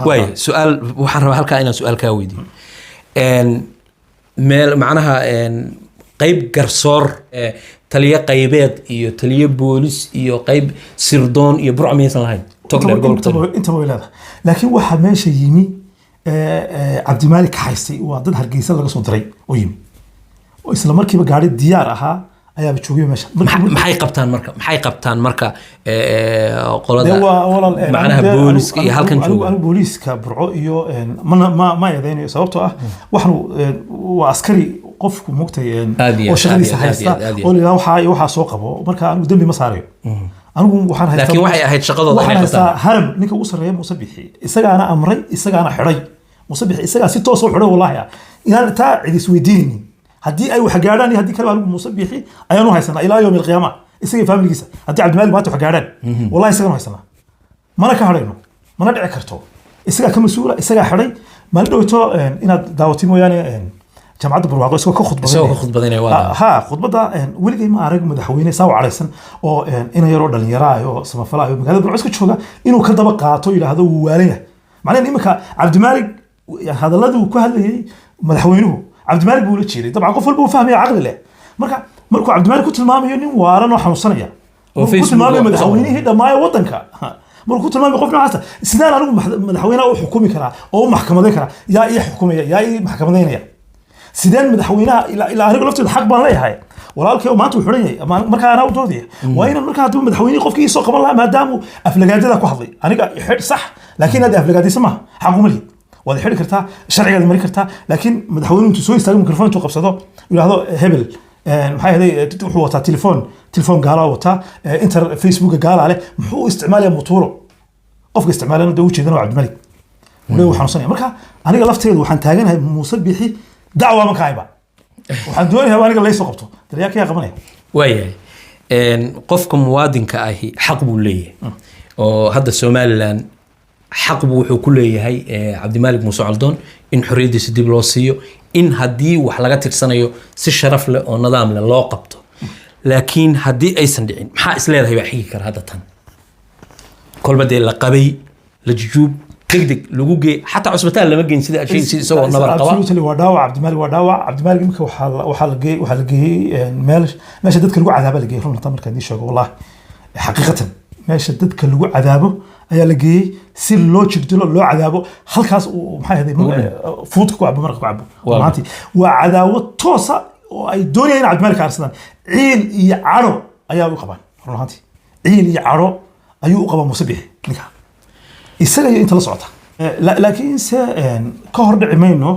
waaya su-aal waxaan rabaa halkaa inaan su-aal kaa weydiiyo meel macnaha qayb garsoor taliyo qaybeed iyo taliyo boolis iyo qayb sirdoon iyo burco miyaysan lahayn togdheer gobolka intaba way leedahay laakiin waxaa meesha yimi cabdimaalig ka haystay waa dad hargeysa laga soo diray oo yimi oo isla markiiba gaari diyaar ahaa ayaaba joogay meesha maxay qabtaan marka qolada macnaha booliska iyo halkan jooga anigu booliska burco iyo ma eedeynayo sababtoo ah waxanu waa askari qofku moogtay oo shaqadiisa haysta oo ilaa waxaa soo qabo marka anigu dembi ma saarayo anigu waxaan haystaa laakiin waxay ahayd shaqadooda inay qabtaan haram ninka ugu sarreeya muuse bixi isagaana amray isagaana xidhay muuse bixi isagaa si toos u xidhay wallahi inaan taa cid isweydiinaynin haddii ay wax gaadhaan iyo haddii kale anigu muuse bixi ayaanu haysanaa ilaa yawm alqiyaama isaga faamiligiisa haddii cabdimaalig maanta wax gaadhaan wallahi isagaanu haysanaa mana ka hadhayno mana dhici karto isagaa ka mas-uula isagaa xidhay maalin dhowto inaad daawatay mooyaane jamacadda barwaaqo isagoo ka khudbadanaya ha khudbadda weligay ma arag madaxweyne saa u cadhaysan oo ina yaroo dhalinyaro ah oo samafala ah oo magaalada burco iska jooga inuu ka daba qaato yidhaahdo wuu waalan yahay macnaheedu iminka cabdimaalig hadalladii uu ku hadlayay madaxweynuhu cabdimaalig buu la jeeday dabcan qof walba uu fahmaya caqli leh markuu cabdimaalig ku tilmaamayo nin waalan oo xanuunsanaya ku tilmaamayo madaxweynihii dhammaayo waddanka markuu ku tilmaamayo qof noocaasa sidaan anigu madaxweynaha u xukumi karaa oo u maxkamadayn karaa yaa ii xukumaya yaa ii maxkamadaynaya sideen madaxweynaha ilaa anigu lafteeda xaq baan leeyahay walaalkay oo maanta uu xidhan yahay markaa anaa u doodaya waa inaan markaa hadduu madaxweynihii qofkii soo qaban lahaa maadaamuu aflagaadada ku hadlay aniga xidh sax laakiin aad aflagaadaysa maaha xaquma lihid waad xidhi kartaa sharcigaad mari kartaa laakiin madaxweynuhu intuu soo istaago mikrofon intuu qabsado yidhaahdo hebel maxay ahayd wuxuu wataa telefoon gaalaa wataa facebooka gaalaa leh muxuu isticmaalaya mutuuro qofka isticmaalana dee u jeedana waa cabdimalik wule uu xanuunsanaya marka aniga lafteedu waxaan taaganahay muuse bixi dacwa ma kahayba waxaan doonayaa aniga laysoo qabto dariyaa kayaa qabanaya waayahay qofka muwaadinka ahi xaq buu leeyahay oo hadda somaliland xaq buu wuxuu ku leeyahay cabdimaalig muuse coldoon in xorriyaddiisa dib loo siiyo in haddii wax laga tirsanayo si sharaf leh oo nidaam leh loo qabto laakiin haddii aysan dhicin maxaa is leedahay baa xigi kara hadda tan kolba dee la qabay la jujuub degdeg lagu gee xataa cusbitaal lama geyn sida shay si isagoo nabar qaba waa dhaawac cabdimaalig imika waxaa la geeyey meesha dadka lagu cadaaba la geeyey runta markaan idin sheego wallahi xaqiiqatan meesha dadka lagu cadaabo ayaa la geeyey si loo jigdilo loo cadaabo halkaas maxay ahayd fuudka ku cabo marqa ku cabo maantii waa cadaawo toosa oo ay doonayaan in cabdimaalig ka arsadaan ciil iyo cadho ayaa u qabaan run ahaantii ciil iyo cadho ayuu u qabaa Muuse Bixi ninka isaga iyo inta la socota laakiin se ka hor dhici mayno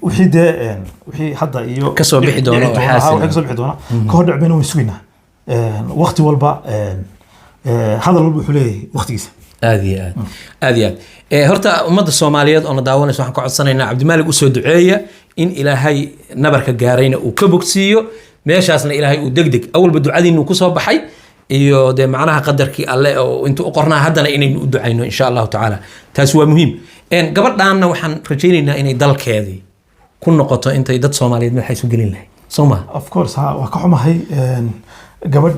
wixii de wixii hadda iyo ka soo bixi doona waxa ka soo bixi doona ka hor dhici mayno way suginaa waqti walba hadal walba wuxuu leeyahay waqtigiisa aad iyo aad horta ummadda Soomaaliyeed oo daawanaysa waxaan ka codsanaynaa Cabdimaalig u soo duceeya in Ilaahay nabarka gaarayna uu ka bogsiiyo meeshaasna Ilaahay uu degdeg awalba ducadiinu ku soo baxay iyo de macnaha qadarkii alle oo inta u qornaa haddana inaynu u ducayno insha Allah taala taas waa muhiim gabadhaanna waxaan rajaynaynaa inay dalkeedii ku noqoto intay dad Soomaaliyeed meel hayso gelin lahayd Soomaa of course waa ka xumahay gabadh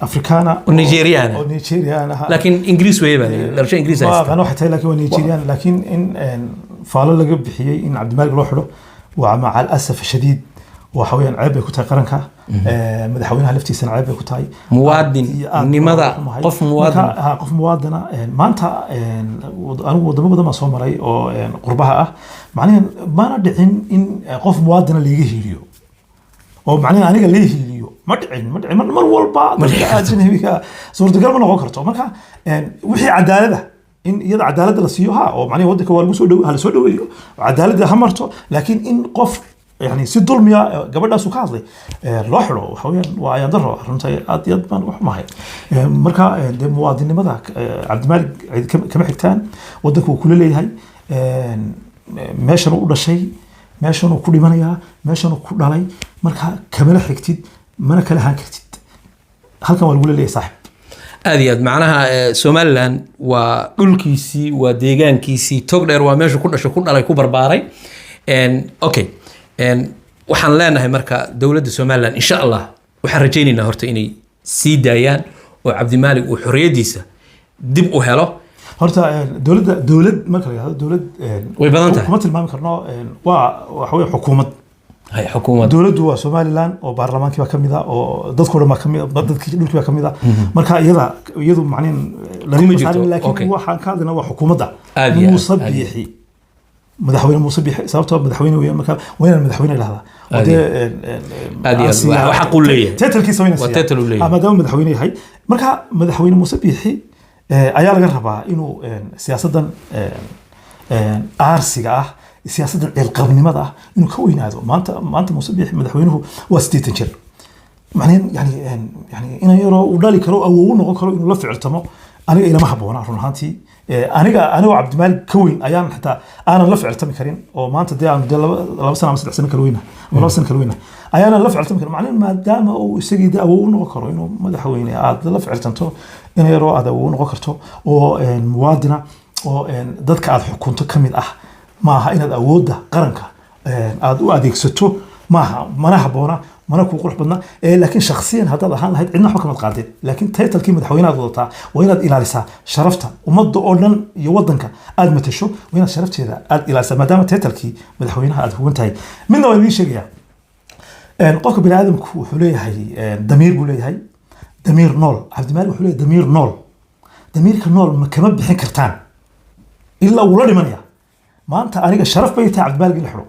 Afrikaana oo Nigerian laakiin Ingiriis weeyba dhalasho Ingiriis ah ana waxay tahay laakiin waa Nigerian laakiin in faalo laga bixiyay in Cabdimaalig loo xidho waa maca al-asaf shadiid waxa weeyaan ceeb ay ku tahay qaranka madaxweynaha laftiisana ceeb ay ku tahay muwaadin nimada qof muwaadina maanta anigu wadamo badan ma soo maray oo qurbaha ah macnaheedu ma dhicin in qof muwaadina laga hiliyo oo macnaheedu aniga la hiliyo ma dhicin mar walba dadka ajnabiga suurtagal ma noqon karto marka wixii cadaalada in iyada cadaalada la siiyo oo macnaheedu waddanka waa lagu soo dhaweeyo la soo dhaweeyo cadaalada ha marto laakiin in qof يعني سيد ظلميا قبل ناس وكاظلي لوحلو وحويان وعيان ضرر runtii aad iyo aad baan wax mahay marka muwaadinimada Cabdimaalig kama xigtaan wadanku uu kula leeyahay meeshan uu dhashay meeshan uu ku dhimanaya meeshan uu ku dhalay marka kama xigtid mana kala haan kartid halkan waa lagu leeyahay saaxib aad iyo aad macnaha Somaliland waa dhulkiisii waa deegaankiisii tog dheer waa meesha ku dhashay ku dhalay ku barbaaray okay waxaan leenahay marka dawladda Somaliland insha Allah waxaan rajaynaynaa horta inay sii daayaan oo Cabdimaalig uu xorriyadiisa dib u helo horta dawlad marka la yiraahdo dawlad way badan tahay kuma tilmaami karno waa waxa weeye xukuumad hay xukuumad dawladdu waa Somaliland oo baarlamaankii baa kamid ah oo dadku dhan baa kamid ah dadkii dhulkii baa kamid ah marka iyadu macneen laakiin waxaan ka hadlaynaa waa xukuumadda Muuse Bixi madaxweyne Muuse Bixi sababtoo madaxweyne weeyaan marka wayna madaxweyne lahada waxa qul leeyahay teetalkiisa wayna ama dawlad madaxweyne yahay marka madaxweyne Muuse Bixi ayaa laga rabaa inuu siyaasadan aarsiga ah siyaasadan cilqabnimada ah inuu ka weynaado maanta Muuse Bixi madaxweynuhu waa 80 jir macneen yani inay yaro u dhali karo awood u noqon karo inuu la ficiltamo aniga ilama haboona run ahaantii aniga Cabdimaalig ka weyn ayaan xitaa aanan la ficiltami karin oo maanta de aan 2 sano ama 3 sano kala weyna ama 2 sano kala weyna ayaan la ficiltami karin macneen maadaama uu isagii da awood u noqon karo inuu madaxweyne aad la ficiltanto in yaro aad awood u noqon karto oo muwaadina oo dadka aad xukunto kamid ah maaha inaad awoodda qaranka aad u adeegsato maaha mana haboona mana ku qurux badna laakiin shakhsiyan hadaad ahaan lahayd cidna waxba kama qaadin laakiin title-kii madaxweynaha wadataa waa inaad ilaalisaa sharafta ummadda oo dhan iyo wadanka aad matasho waa inaad sharafteeda aad ilaalisaa maadaama title-kii madaxweynaha aad huwan tahay midna waa idiin sheegaya qofka bini aadamku wuxuu leeyahay damiir buu leeyahay damiir nool Cabdimaalig wuxuu leeyahay damiir nool damiirka nool ma kama bixin kartaan ilaa uu la dhimanaya maanta aniga sharaf bay tahay Cabdimaalig la xiro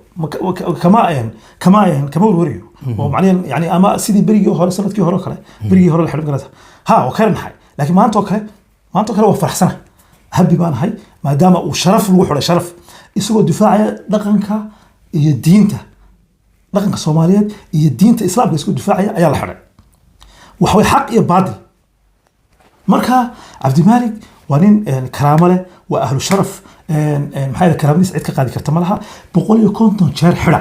kama warwariyo oo macnaheedu yani ama sidii berigii hore sanadkii hore kale berigii hore la xidhan galada oo kale nahay laakiin maanta oo kale waa farxsana habi baan ahay maadaama uu sharaf lagu xidhay sharaf isagoo difaacaya dhaqanka iyo diinta dhaqanka Soomaaliyeed iyo diinta Islaamka isku difaacaya ayaa la xidhay wax way xaq iyo baadil marka Cabdimaalig waa nin karaamo leh waa ahlu sharaf maxay karaamadiis cid ka qaadi karta malaha 150 jeer xidha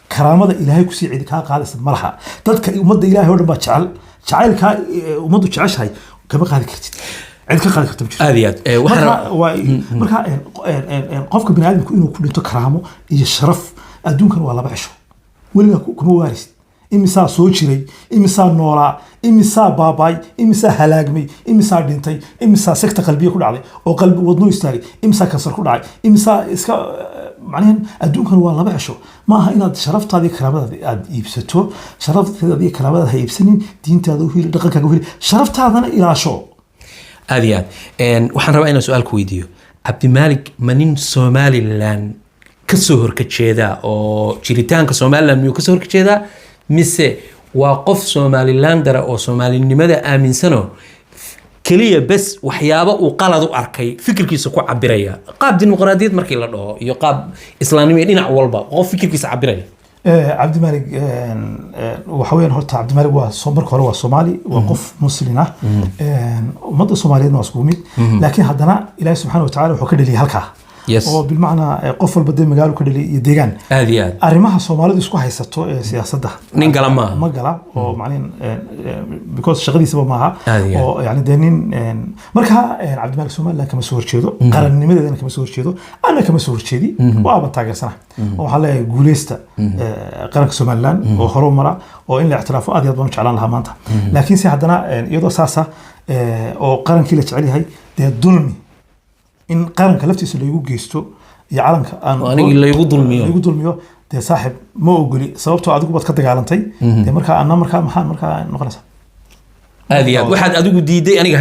karaamada Ilaahay ku sii cid ka qaadaysa malaha dadka ummadda Ilaahay oo dhan baa jacaylka ummaddu jeceshahay kama qaadi kartid cid ka qaadi karta aad iyo aad marka qofka bini aadamku inuu ku dhinto karaamo iyo sharaf adduunkan waa laba cisho weliga kuma waarisid imisaa soo jiray imisaa noolaa imisaa baabay imisaa halaagmay imisaa dhintay imisaa sekta qalbiga ku dhacday oo qalbi wadno istaagay imisaa kansar ku dhacay imisaa iska macnaheedu adduunkan waa laba cisho ma aha inaad sharaftaada iyo karaamadaada aad iibsato sharaftaada iyo karaamadaada ha iibsanin diintaada u heli dhaqankaaga u heli sharaftaadana ilaasho aad iyo aad waxaan rabaa inaan su-aal ku weydiiyo Cabdimaalig ma nin Somaliland ka soo horjeeda oo jiritaanka Somaliland miyuu ka soo horjeeda mise waa qof Somaliland dara oo Soomaalinimada aaminsano keliya bes waxyaabo uu qalad u arkay fikirkiisa ku cabiraya qaab dimuqraadiyad markii la dhaho iyo qaab islaamnimo dhinac walba qof fikirkiisa cabiraya cabdimaalig waxa weeyaan horta cabdimaalig waa marka hore waa Soomaali waa qof muslim ah ummadda Soomaaliyeedna waa isku mid laakiin haddana Ilaahay subxaanahu wa ta'aala wuxuu ka dhaliyay halkaa oo bilmacnaa qof walba de magaalo ka dhaliyay iyo deegaan aad iyo aad arrimaha Soomaalidu isku haysato ee siyaasadda nin gala ma gala oo macnaheedu because shaqadiisaba maaha oo yani de nin marka cabdimaalig Soomaaliland kama soo horjeedo qarannimadeedana kama soo horjeedo ana kama soo horjeedi waa taageersana oo waxa la guuleysta qaranka Soomaaliland oo horumara oo in la ixtiraafo aad iyo aad baan jeclaan lahaa maanta laakiin si haddana iyadoo saasa oo qarankii la jecel yahay de dulmi in qaranka laftiisa lagu geysto iyo calanka aan aniga lagu dulmiyo de saaxib ma ogoli sababtoo adigu baad ka dagaalantay de marka ana marka maxaan marka noqonaysa aad iyo aad waxaad adigu diiday aniga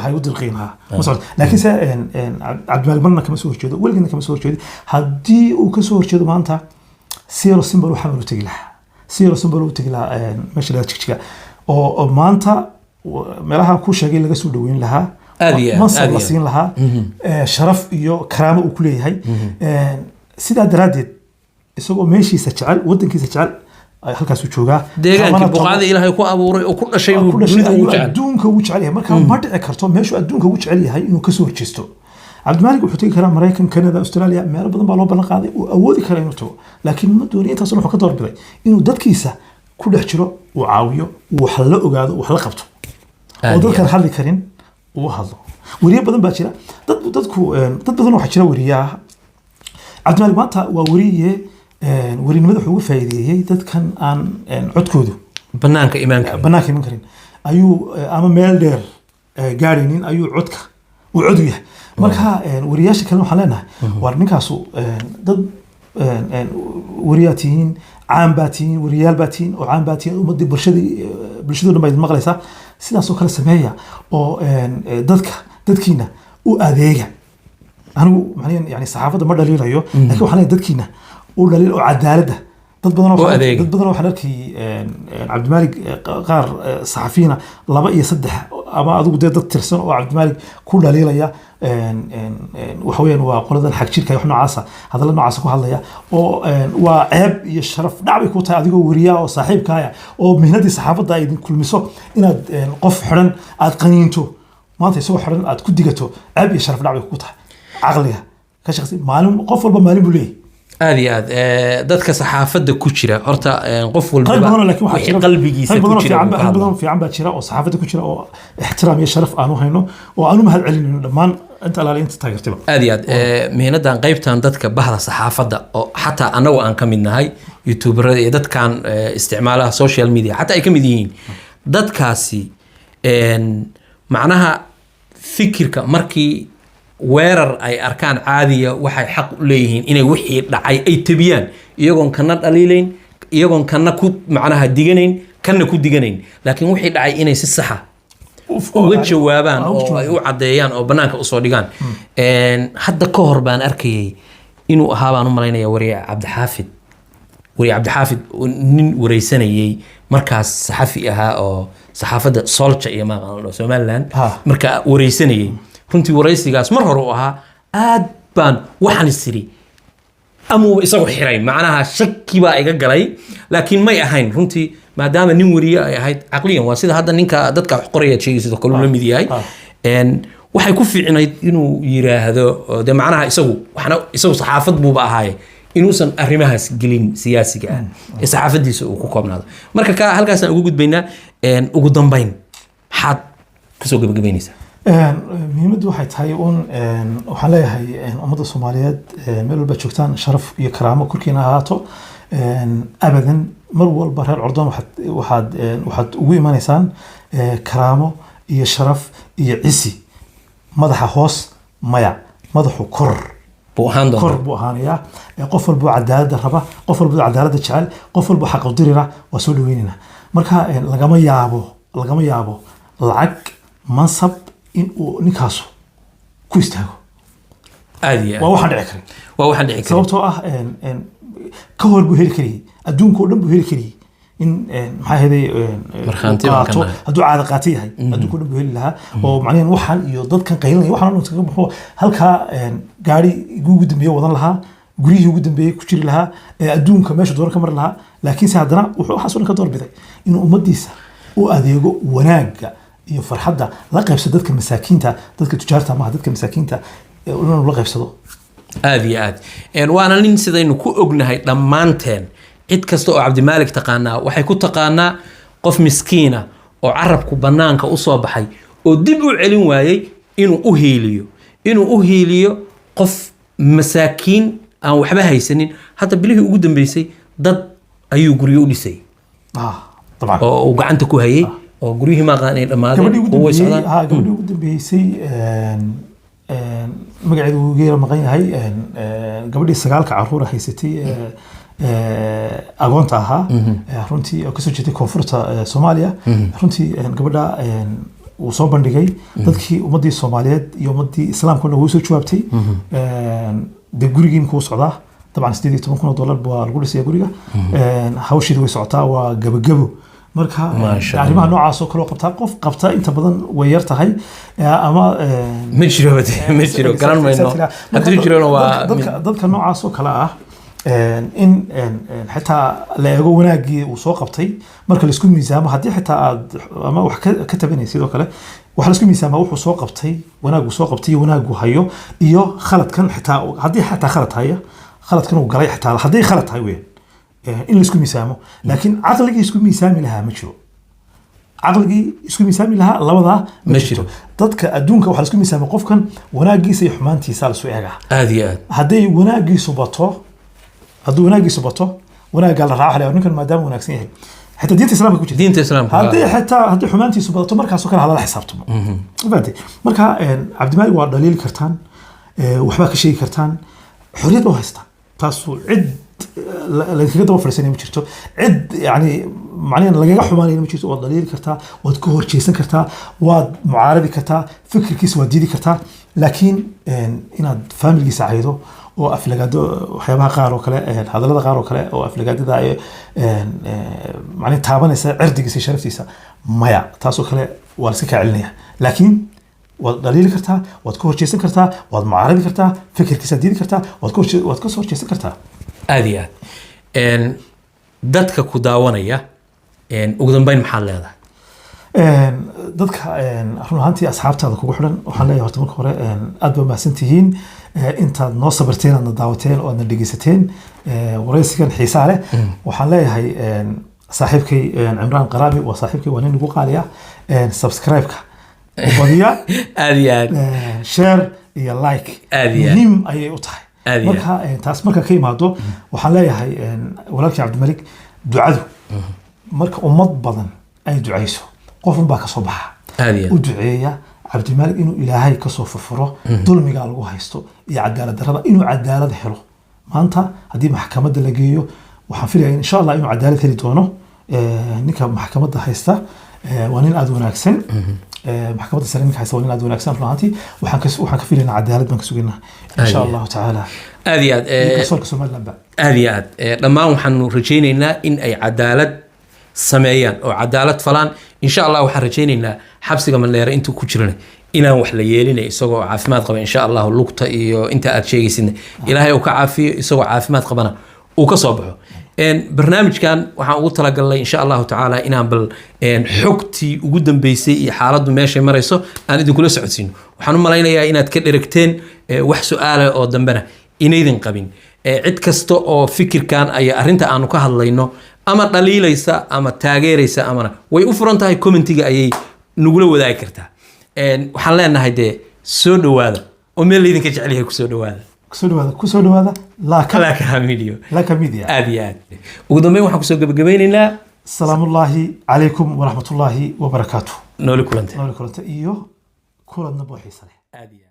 haygu dirqiin laakiin se cabdimaalig marna kama soo horjeedo weligana kama soo horjeedi haddii uu ka soo horjeedo maanta siro simbol waxaa loo tegi lahaa siro simbol loo tegi lahaa meesha la jigjiga oo maanta meelaha ku sheegay laga soo dhaweyn lahaa mansab la siin lahaa sharaf iyo karaamo uu ku leeyahay sidaa daraadeed isagoo meeshiisa jecel wadankiisa jecel halkaas uu joogaa deegaankii buqaada Ilaahay ku abuuray oo ku dhashay adduunka ugu jecel yahay marka ma dhici karto meeshu adduunka ugu jecel yahay inuu ka soo horjeesto cabdimaalig wuxuu tegi karaa Mareykan Canada Australia meelo badan baa loo ballan qaaday uu awoodi kara inuu tago laakiin ma doonay intaas wuxuu ka doorbiday inuu dadkiisa ku dhex jiro uu caawiyo wax la ogaado wax la qabto oo dadkan hadli karin uu hadlo wariye badan baa jira dad badan waxa jira wariyaha cabdimaalig maanta waa wariye warinimada wuxuu uga faa'iideeyay dadkan aan codkoodu banaanka imaan karin ayuu ama meel dheer gaaraynin ayuu codka uu cod u yahay marka wariyaasha kale waxaan leenahay war ninkaasu dad wariyaatihiin caan baa tihiin wariyaal baa tihiin oo caan baa tihiin ummadii bulshadooda baa idin maqlaysaa sidaas oo kale sameeya oo dadkiina u adeega anigu macnaheedu yani saxaafadda ma dhaliilayo laakiin waxaan leeyahay dadkiina u dhaliil oo cadaaladda dad badan waxaan arkay cabdimaalig qaar saxafiina 2 iyo 3 ama adigu dad tirsan oo cabdimaalig ku dhaliilaya waxa weeyaan waa qoladan xaq jirka wax noocaas hadalla noocaas ku hadlaya oo waa ceeb iyo sharaf dhacay ku tahay adigoo wariyaa oo saaxiibkaaga oo mihnadii saxaafadda ay idin kulmiso inaad qof xiran aad qaniinto maanta isagoo xiran aad ku digato ceeb iyo sharaf dhacay ku tahay aqliga ka shaqsi maalin qof walba maalin buu leeyahay aad iyo aad dadka saxaafadda ku jira horta qof walba wixii qalbigiisa ku jira badan fiican baa jira oo saxaafadda ku jira oo ixtiraam iyo sharaf aanu hayno oo aanu mahad celinayno dhammaan inta alaali inta taageertaba aad iyo aad mihnadan qaybtan dadka bahda saxaafadda oo xataa anagu aan ka mid nahay youtuberada iyo dadkan isticmaalaha social media xataa ay ka mid yihiin dadkaasi macnaha fikirka markii weerar ay arkaan caadiya waxay xaq u leeyihiin inay wixii dhacay ay tabiyaan iyagoon kana dhaliilayn iyagoon kana ku macnaha diganayn kana ku diganayn laakiin wixii dhacay inay si saxa uga jawaabaan oo ay u cadeeyaan oo banaanka usoo dhigaan hadda ka hor baan arkayay inuu ahaa baan u malaynaya wariye cabdixaafid nin wareysanayay markaas saxafi ahaa oo saxaafadda Solja iyo maaqan Somaliland marka wareysanayay runtii wareysigaas mar hore u ahaa aad baan waxaan isiri amuu isagu xiray macnaha shaki baa iga galay laakiin may ahayn runtii maadaama nin wariye ay ahayd aqliyan waa sida hadda ninka dadka wax qoraya sheegaysa kale la mid yahay waxay ku fiicnayd inuu yiraahdo de macnaha isagu saxaafad buu ahaay inuusan arrimahaas gelin siyaasiga ah ee saxaafadiisa uu ku koobnaado marka ka halkaas aan ugu gudbaynaa ugu dambeyn xad kusoo gabagabeynaysaa muhiimaddu waxay tahay waxaan leeyahay ummadda Soomaaliyeed meel walba joogtaan sharaf iyo karaamo korkiina ahaato abadan mar walba reer Cordon waxaad ugu imanaysaan karaamo iyo sharaf iyo cisi madaxa hoos maya madaxu kor buu ahaanayaa qof walba cadaalad raba qof walba cadaalad jecel qof walba xaq u dirira waa soo dhaweynina marka lagama yaabo lacag mansab in uu ninkaasu ku istaago waa waxaan dhici karin sababtoo ah ka hor buu heli kariyay adduunka oo dhan buu heli kariyay in maxaa heday Markhaanti baan ka nahay. hadduu caada qaata yahay hadduu ku dhanbu heli lahaa oo macnaheedu waxaan iyo dadkan qaylinaya waxaan iskaga baxo halkaa gaari ugu dambeeye wadan lahaa guryihii ugu dambeeyey ku jiri lahaa adduunka meesha dooran ka mari lahaa laakiinse haddana wuxuu waxaas oo dhan ka doorbiday inuu ummadiisa u adeego wanaagga iyo farxadda la qaybsado dadka masaakiinta dadka tujaarta maaha dadka masaakiinta inuu la qaybsado aad iyo aad waana nin sidaynu ku ognahay dhammaanteen cid kasta oo cabdimaalik taqaanaa waxay ku taqaanaa qof miskiina oo carabku bannaanka u soo baxay oo dib u celin waayey inuu u hiiliyo qof masaakiin aan waxba haysanin hadda bilihii ugu dambeysay dad ayuu guryo u dhisay طبعا oo uu gacanta ku hayay oo guryihii maaqaan ay dhammaadeen oo way socdaan gabadhii ugu dambeysay magaceedu uu geera maqan yahay gabadhii sagaalka caruur haysatay agoonta ahaa runtii oo kasoo jeeday koonfurta Soomaaliya runtii gabadha uu soo bandhigay dadkii ummadii Soomaaliyeed iyo ummadii Islaamkuna uu soo jawaabtay de gurigiin ku socdaa طبعا $18,000 baa lagu dhisay guriga hawshiidu way socotaa waa gabagabo marka arrimaha noocaas oo kale qabta qof qabta inta badan way yar tahay ama ma jiro garan mayno haddii jirona waa dadka noocaas oo kale ah in xitaa la eego wanaagii uu soo qabtay marka la isku miisaamo haddii xitaa aad ama wax ka tabanaysid sidoo kale waxa la isku miisaamo wuxuu soo qabtay wanaagu soo qabtay wanaagu hayo iyo khaladkan xitaa haddii xitaa khalad hayo khaladkan uu galay xitaa haddii khalad tahay weyn in la isku miisaamo laakiin aqligii isku miisaami lahaa ma jiro aqligii isku miisaami lahaa labada ma jiro dadka adduunka waxa la isku miisaamo qofkan wanaagiisa iyo xumaantiisa la soo eegaa aad iyo aad haddii wanaagiisu bato hadduu wanaagiisu bato wanaaga la raaxo ninkan maadaama wanaagsan yahay حتى دينت الإسلام كوجد دينت الإسلام هذه حمانتي سبضته مركز سكر على حسابته فهمتي مركز عبد الملك ودليل كرتان وحباك شيء كرتان حرية وهستا تاسو عد لكن كده وفرسني مشيرته عد يعني معناه لقى حماني مشيرته ودليل كرتا وتكهر شيء كرتا ومعارض كرتا فكر كيس وديدي كرتا لكن إن فاميلي سعيده oo aflagaado waxyaabaha qaar oo kale hadallada qaar oo kale oo aflagaadada ay macna taabanaysa cirdigiisa sharaftiisa maya taas oo kale waa iska kaacilinaya laakiin waad dhaliili kartaa waad ku horjeesan kartaa waad mucaaradi kartaa fikirkiisa diidi kartaa waad ka soo horjeesan kartaa aad iyo aad dadka ku daawanaya ugu dambeyn maxaad leedahay dadka run ahaantii asxaabtaada kugu xidhan waxaan leeyahay horta marka hore aad baa mahadsantihiin intaad noo sabarteen aadna daawateen oo aadna dhegeysateen waraysigan xiisaa leh waxaan leeyahay saaxiibkay Cimraan Qaraabi waa saaxiibkay waa nin ugu qaaliya subscribe-ka badiya aad iyo aad share iyo like muhiim ayay u tahay marka taas marka ka imaado waxaan leeyahay walaalkii Cabdimalik ducadu marka ummad badan ay ducayso qof baa ka soo baxa u duceeya عبد الملك إنه إلهي كسر فرفره ظلمي قال له هيستو يعدل الدرجة إنه عدالة حلو ما أنت هذه محكمة دلجيو وحنفرها إن شاء الله إنه عدالة اللي دونه نك محكمة هيستا ونين أدون أكسن محكمة السلام هيستا ونين أدون أكسن فلانتي وحنكفيل إن عدالة بنكسوجنا إن شاء الله تعالى أذياد كسر كسر ملبا أذياد لما وحن رجينا إن أي عدالة سمعيان أو عدالة فلان إن شاء الله وحرجينا حبسك من ليرة أنتو كجرنا إلى وحليالنا يسوع عافمات قبل إن شاء الله اللقطة إيو أنت أتشيء سنة إلهي وكعافي يسوع عافمات قبلنا وكصبحه إن برنامج كان وحنقول تلاقي الله إن شاء الله تعالى إن بال إن حكتي وجودن بيسي حالات ماشي مريسو أنا دي كل سعودين وحنو ملاينا يا إن أتكلركتين وحسؤال أو دنبنا إن إذن قبين عد كستو أو فكر كان أي أرنت أنو كهالله ama dhaliilaysa ama taageeraysa amana way u furan tahay commentiga ayay nugula wadaagi kartaa waxaan leenahay de soo dhawaada oo meel idinka jecel yahay ku soo dhawaada la media aad iyo aad ugu dambeyn waxaan ku soo gabagabaynaynaa salaamullaahi calaykum waraxmatullaahi wabarakaatuh nooli kulante iyo kulanna booxiisa leh aad iyo